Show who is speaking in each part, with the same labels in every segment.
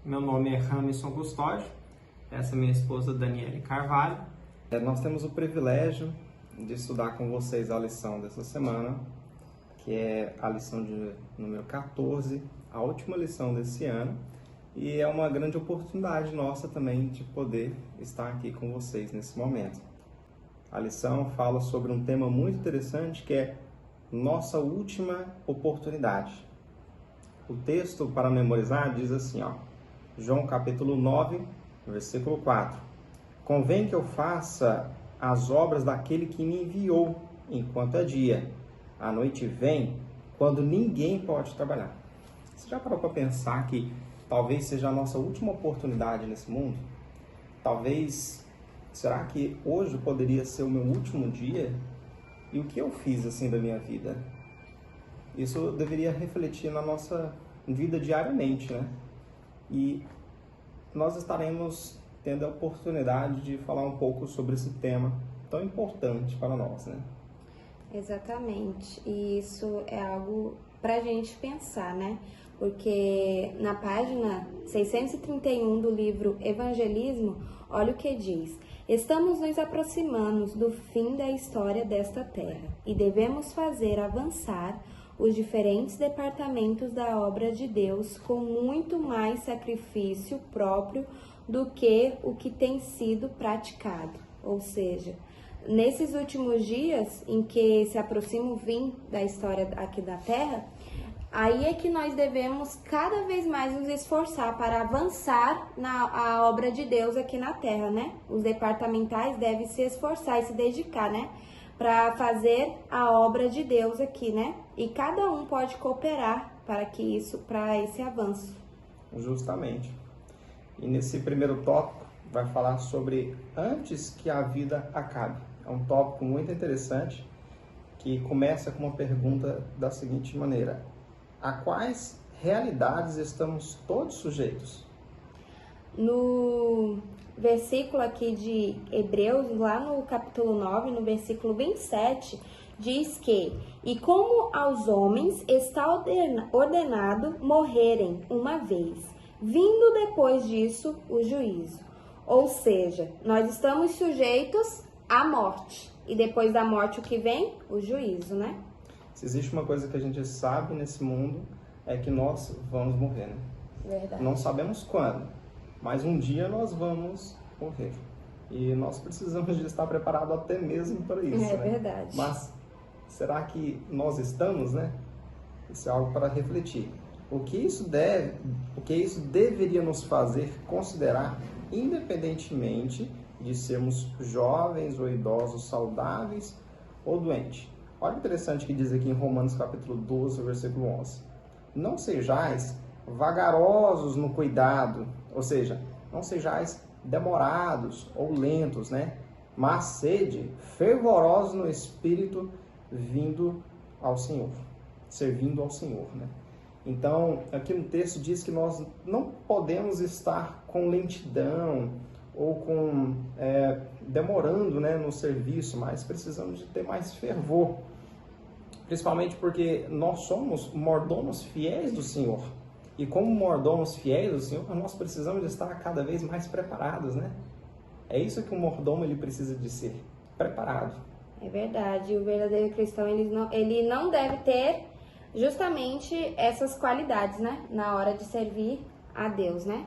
Speaker 1: Meu nome é Ramison Custódio, essa é minha esposa Daniele Carvalho.
Speaker 2: Nós temos o privilégio de estudar com vocês a lição dessa semana, que é a lição de número 14, a última lição desse ano, e é uma grande oportunidade nossa também de poder estar aqui com vocês nesse momento. A lição fala sobre um tema muito interessante que é nossa última oportunidade. O texto para memorizar diz assim, João capítulo 9, versículo 4. Convém que eu faça as obras daquele que me enviou enquanto é dia. A noite vem quando ninguém pode trabalhar. Você já parou para pensar que talvez seja a nossa última oportunidade nesse mundo? Talvez, será que hoje poderia ser o meu último dia? E o que eu fiz assim da minha vida? Isso deveria refletir na nossa vida diariamente, né? E nós estaremos tendo a oportunidade de falar um pouco sobre esse tema tão importante para nós, né?
Speaker 3: Exatamente. E isso é algo para a gente pensar, né? Porque na página 631 do livro Evangelismo, olha o que diz. Estamos nos aproximando do fim da história desta terra e devemos fazer avançar os diferentes departamentos da obra de Deus com muito mais sacrifício próprio do que o que tem sido praticado. Ou seja, nesses últimos dias em que se aproxima o fim da história aqui da Terra, aí é que nós devemos cada vez mais nos esforçar para avançar na obra de Deus aqui na Terra, né? Os departamentais devem se esforçar e se dedicar, né? Para fazer a obra de Deus aqui, né? E cada um pode cooperar para esse avanço.
Speaker 2: Justamente. E nesse primeiro tópico vai falar sobre antes que a vida acabe. É um tópico muito interessante que começa com uma pergunta da seguinte maneira: a quais realidades estamos todos sujeitos?
Speaker 3: No versículo aqui de Hebreus, lá no capítulo 9, no versículo 27, diz que: e como aos homens está ordenado morrerem uma vez, vindo depois disso o juízo. Ou seja, nós estamos sujeitos à morte. E depois da morte o que vem? O juízo, né?
Speaker 2: Se existe uma coisa que a gente sabe nesse mundo, é que nós vamos morrer, né?
Speaker 3: Verdade.
Speaker 2: Não sabemos quando, mas um dia nós vamos morrer. E nós precisamos de estar preparados até mesmo para isso,
Speaker 3: É
Speaker 2: né?
Speaker 3: verdade.
Speaker 2: Mas será que nós estamos, né? Isso é algo para refletir. O que isso deveria nos fazer considerar, independentemente de sermos jovens ou idosos, saudáveis ou doentes. Olha o interessante que diz aqui em Romanos capítulo 12, versículo 11. Não sejais vagarosos no cuidado, ou seja, não sejais demorados ou lentos, né? Mas sede fervorosos no espírito, vindo ao Senhor, servindo ao Senhor, né? Então, aqui no texto diz que nós não podemos estar com lentidão ou demorando, né, no serviço, mas precisamos de ter mais fervor. Principalmente porque nós somos mordomos fiéis do Senhor. E como mordomos fiéis do Senhor, nós precisamos de estar cada vez mais preparados, né? É isso que o mordomo ele precisa de ser, preparado.
Speaker 3: É verdade. O verdadeiro cristão ele não deve ter justamente essas qualidades, né? Na hora de servir a Deus, né?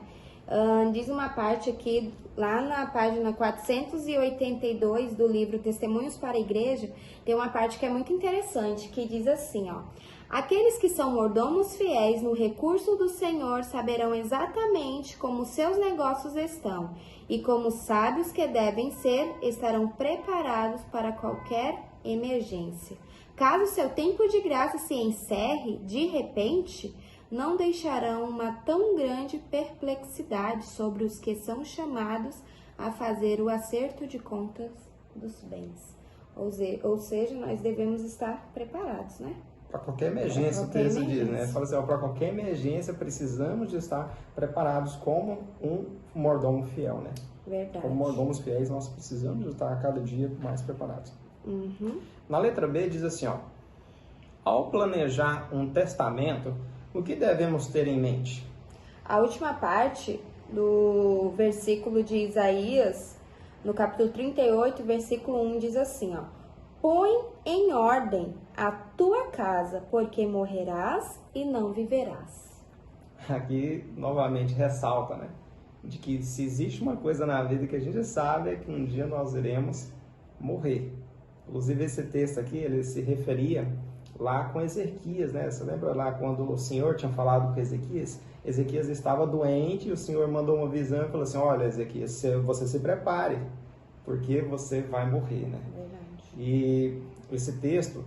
Speaker 3: Diz uma parte aqui, lá na página 482 do livro Testemunhos para a Igreja, tem uma parte que é muito interessante, que diz assim, aqueles que são mordomos fiéis no recurso do Senhor saberão exatamente como seus negócios estão, e como sábios que devem ser, estarão preparados para qualquer emergência. Caso seu tempo de graça se encerre de repente, não deixarão uma tão grande perplexidade sobre os que são chamados a fazer o acerto de contas dos bens. Ou seja, nós devemos estar preparados, né?
Speaker 2: Para qualquer emergência, o texto diz, né? Fala assim, para qualquer emergência precisamos de estar preparados como um mordomo fiel, né?
Speaker 3: Verdade.
Speaker 2: Como mordomos fiéis, nós precisamos de estar a cada dia mais preparados.
Speaker 3: Uhum.
Speaker 2: Na letra B diz assim, ao planejar um testamento, o que devemos ter em mente?
Speaker 3: A última parte do versículo de Isaías, no capítulo 38, versículo 1, diz assim, ó: põe em ordem a tua casa, porque morrerás e não viverás.
Speaker 2: Aqui, novamente, ressalta, né? De que se existe uma coisa na vida que a gente sabe é que um dia nós iremos morrer. Inclusive, esse texto aqui, ele se referia lá com Ezequias, né? Você lembra lá quando o Senhor tinha falado com Ezequias? Ezequias estava doente e o Senhor mandou uma visão e falou assim: olha, Ezequias, você se prepare, porque você vai morrer, né?
Speaker 3: Verdade.
Speaker 2: E esse texto,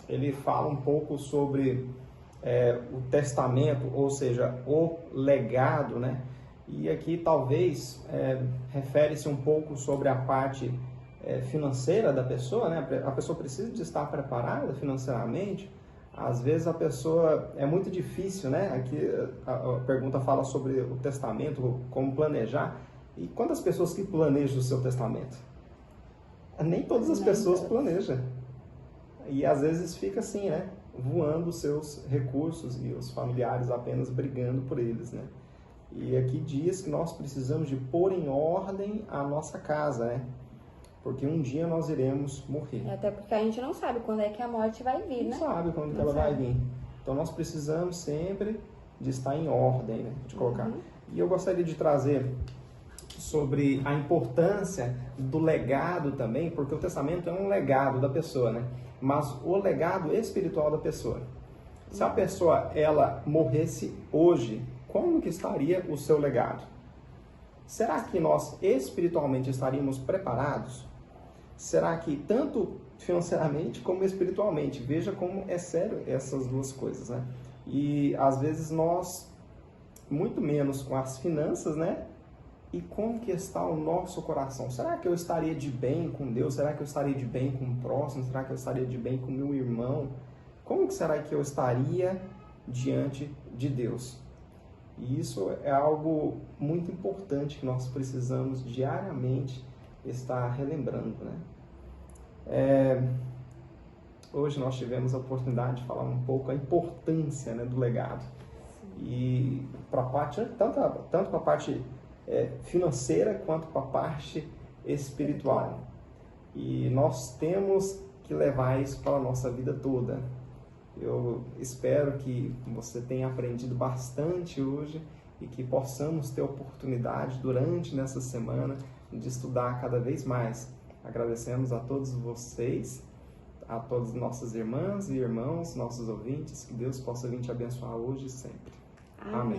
Speaker 2: ele fala um pouco sobre o testamento, ou seja, o legado, né? E aqui talvez refere-se um pouco sobre a parte financeira da pessoa, né? A pessoa precisa de estar preparada financeiramente. Às vezes a pessoa, é muito difícil, né? Aqui a pergunta fala sobre o testamento, como planejar. E quantas pessoas que planejam o seu testamento? Nem todas as pessoas planejam. E às vezes fica assim, né? Voando os seus recursos e os familiares apenas brigando por eles, né? E aqui diz que nós precisamos de pôr em ordem a nossa casa, né? Porque um dia nós iremos morrer.
Speaker 3: Até porque a gente não sabe quando é que a morte vai vir, né?
Speaker 2: Não sabe quando que ela vai vir. Então nós precisamos sempre de estar em ordem, né? De colocar. E eu gostaria de trazer sobre a importância do legado também, porque o testamento é um legado da pessoa, né? Mas o legado espiritual da pessoa. Se a pessoa, ela morresse hoje, como que estaria o seu legado? Será que nós espiritualmente estaríamos preparados? Será que tanto financeiramente como espiritualmente? Veja como é sério essas duas coisas, né? E às vezes nós, muito menos com as finanças, né? E como que está o nosso coração? Será que eu estaria de bem com Deus? Será que eu estaria de bem com o próximo? Será que eu estaria de bem com o meu irmão? Como que será que eu estaria diante de Deus? E isso é algo muito importante que nós precisamos diariamente estar relembrando, né? Hoje nós tivemos a oportunidade de falar um pouco a importância, né, do legado. E para a parte, tanto para a parte financeira quanto para a parte espiritual. E nós temos que levar isso para a nossa vida toda. Eu espero que você tenha aprendido bastante hoje e que possamos ter oportunidade durante nessa semana de estudar cada vez mais. Agradecemos a todos vocês, a todas nossas irmãs e irmãos, nossos ouvintes, que Deus possa vir te abençoar hoje e sempre.
Speaker 3: Amém.